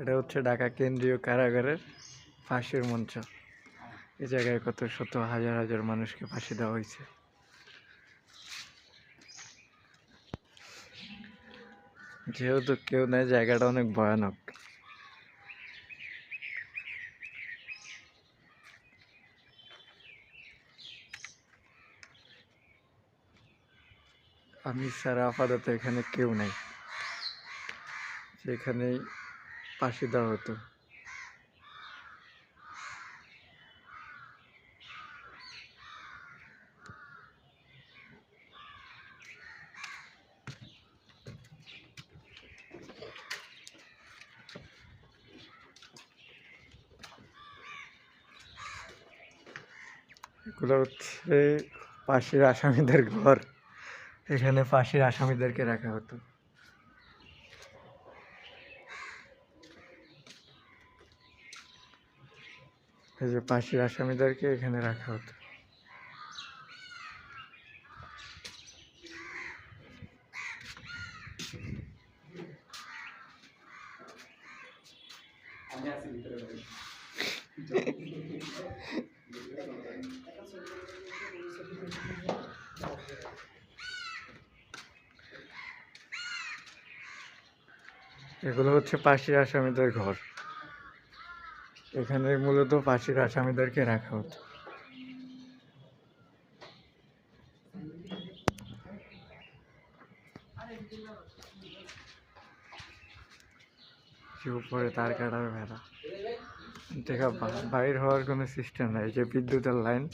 এটা হচ্ছে ঢাকা কেন্দ্রীয় কারাগারের ফাঁসির মঞ্চ। এই জায়গায় কত শত হাজার হাজার মানুষকে ফাঁসি দেওয়া হয়েছে। যেহেতু কেউ নেই, জায়গাটা অনেক ভয়ানক। আমি ছাড়া আপাতত এখানে কেউ নেই, যেখানেই ফাঁসি দেওয়া হতো। এগুলো হচ্ছে ফাঁসির আসামিদের ঘর। এখানে ফাঁসির আসামিদেরকে রাখা হতো। এই যে ফাঁসির আসামিদেরকে এখানে রাখা হতো। এগুলো হচ্ছে ফাঁসির আসামিদের ঘর। এখানে মূলত ফাঁসির আসামিদেরকে রাখা হতো। উপরে তার কাটার ভেড়া দেখা বাইর হওয়ার কোনো সিস্টেম নাই। যে বিদ্যুতের লাইন,